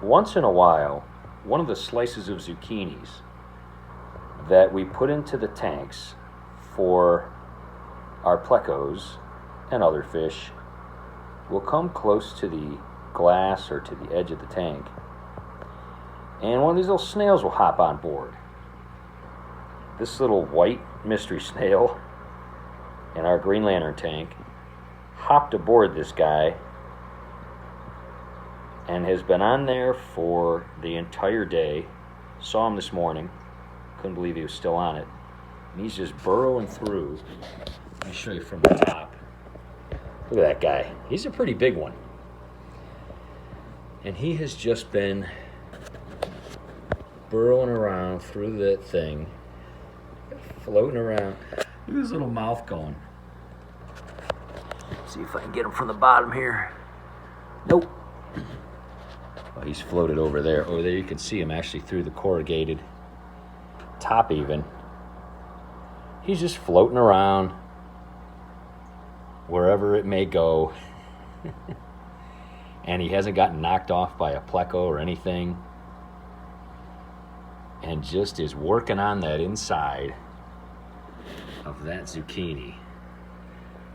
once in a while, one of the slices of zucchinis that we put into the tanks for our plecos and other fish will come close to the glass or to the edge of the tank, and one of these little snails will hop on board. This little white mystery snail in our green lantern tank hopped aboard this guy and has been on there for the entire day. Saw him this morning. Couldn't believe he was still on it. And he's just burrowing through. Let me show you from the top. Look at that guy. He's a pretty big one. And he has just been burrowing around through that thing, floating around. Look at his little mouth going. See if I can get him from the bottom here. Nope. Oh, he's floated over there. Over there you can see him actually through the corrugated top even. He's just floating around wherever it may go. And he hasn't gotten knocked off by a pleco or anything. And just is working on that inside of that zucchini.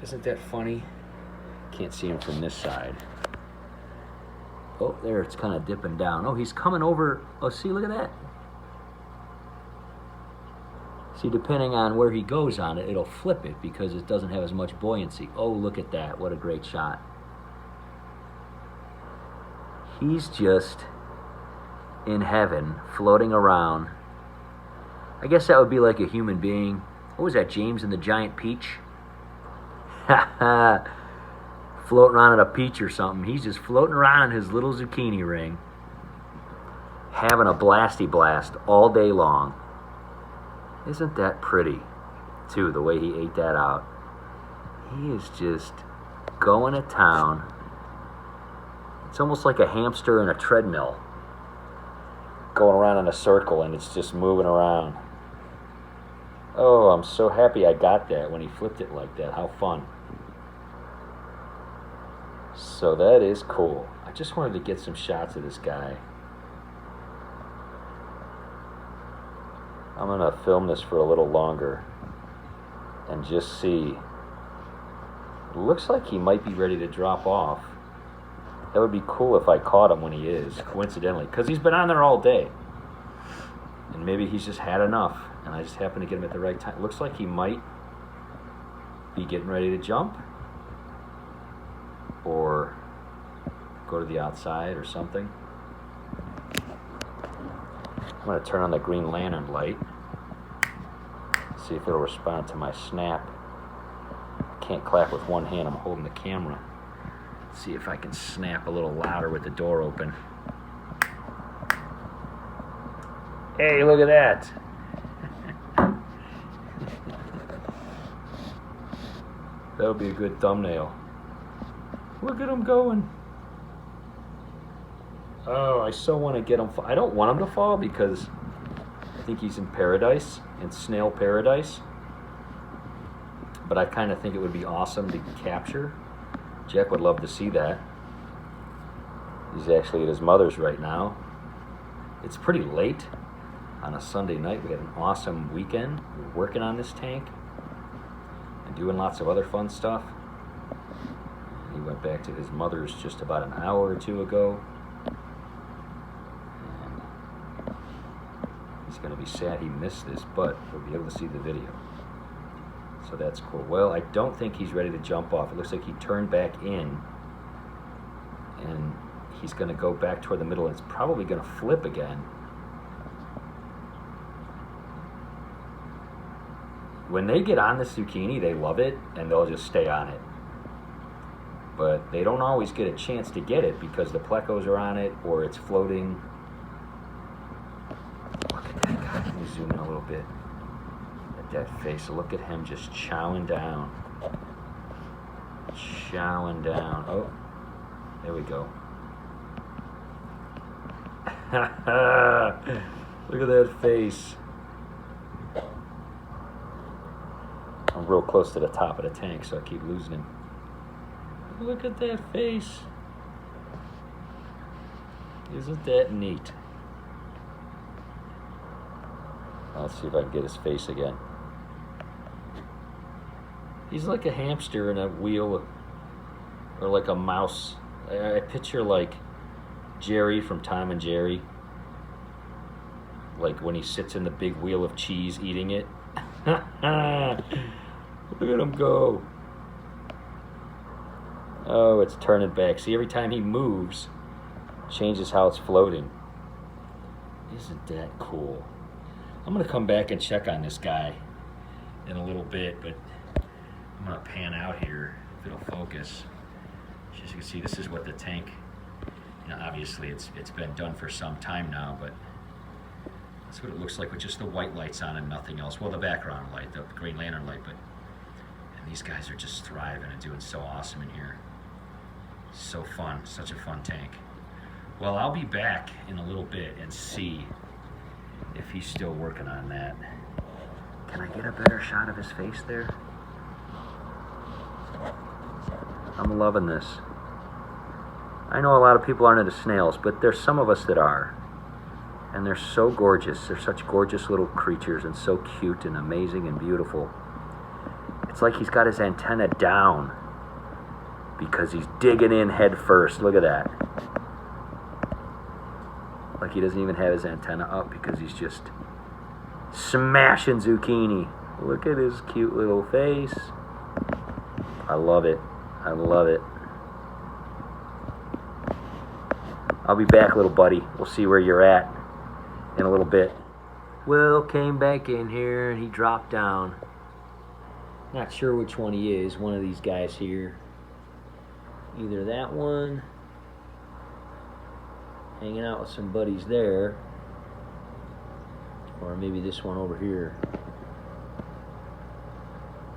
Isn't that funny? Can't see him from this side. Oh, there, it's kind of dipping down. Oh, he's coming over. Oh, see, look at that. See, depending on where he goes on it, it'll flip it because it doesn't have as much buoyancy. Oh, look at that. What a great shot. He's just in heaven, floating around. I guess that would be like a human being. What was that, James and the Giant Peach? Floating around in a peach or something. He's just floating around in his little zucchini ring, having a blasty blast all day long. Isn't that pretty, too, the way he ate that out? He is just going to town. It's almost like a hamster in a treadmill, going around in a circle, and it's just moving around. Oh, I'm so happy I got that when he flipped it like that. How fun. So that is cool. I just wanted to get some shots of this guy. I'm going to film this for a little longer and just see. It looks like he might be ready to drop off. That would be cool if I caught him when he is, coincidentally, because he's been on there all day. And maybe he's just had enough, and I just happened to get him at the right time. It looks like he might be getting ready to jump or go to the outside or something. I'm going to turn on the green lantern light, see if it'll respond to my snap. I can't clap with one hand, I'm holding the camera. See if I can snap a little louder with the door open. Hey, look at that. That'll be a good thumbnail. Look at him going. Oh, I so want to get him. I don't want him to fall because I think he's in paradise, in snail paradise. But I kind of think it would be awesome to capture. Jack would love to see that. He's actually at his mother's right now. It's pretty late on a Sunday night. We had an awesome weekend. We're working on this tank and doing lots of other fun stuff. He went back to his mother's just about an hour or two ago. And he's going to be sad he missed this, but we'll be able to see the video. So that's cool. Well, I don't think he's ready to jump off. It looks like he turned back in, and he's going to go back toward the middle, and it's probably going to flip again. When they get on the zucchini, they love it, and they'll just stay on it. But they don't always get a chance to get it because the plecos are on it or it's floating. Look at that guy. Let me zoom in a little bit. That face. Look at him just chowing down. Chowing down. Oh, there we go. Look at that face. I'm real close to the top of the tank, so I keep losing him. Look at that face. Isn't that neat? Let's see if I can get his face again. He's like a hamster in a wheel, or like a mouse. I picture like Jerry from Tom and Jerry, like when he sits in the big wheel of cheese eating it. Look at him go. Oh, it's turning back. See, every time he moves, changes how it's floating. Isn't that cool? I'm going to come back and check on this guy in a little bit, but I'm going to pan out here if it'll focus. As you can see, this is what the tank, obviously it's been done for some time now, but that's what it looks like with just the white lights on and nothing else. Well, the background light, the Green Lantern light, and these guys are just thriving and doing so awesome in here. So fun, such a fun tank. Well, I'll be back in a little bit and see if he's still working on that. Can I get a better shot of his face there? I'm loving this. I know a lot of people aren't into snails, but there's some of us that are. And they're so gorgeous. They're such gorgeous little creatures and so cute and amazing and beautiful. It's like he's got his antenna down because he's digging in head first. Look at that. Like he doesn't even have his antenna up because he's just smashing zucchini. Look at his cute little face. I love it. I love it. I'll be back, little buddy. We'll see where you're at in a little bit. Will came back in here and he dropped down. Not sure which one he is. One of these guys here. Either that one, hanging out with some buddies there, or maybe this one over here.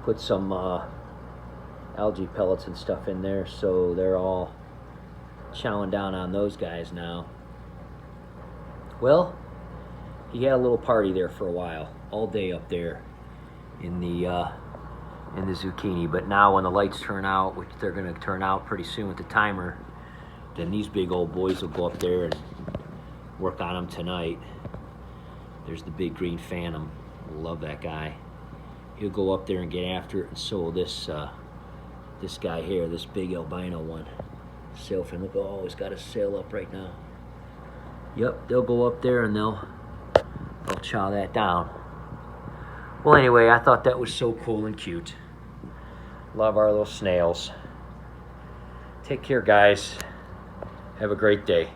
Put some algae pellets and stuff in there, so they're all chowing down on those guys now. Well, he had a little party there for a while, all day up there in the zucchini. But now when the lights turn out, which they're going to turn out pretty soon with the timer, then these big old boys will go up there and work on them tonight. There's the big green phantom. Love that guy. He'll go up there and get after it, and so will this guy here, this big albino one. Sailfin, look, oh, he's got his sail up right now. Yep, they'll go up there and they'll chow that down. Well, anyway, I thought that was so cool and cute. Love our little snails. Take care, guys. Have a great day.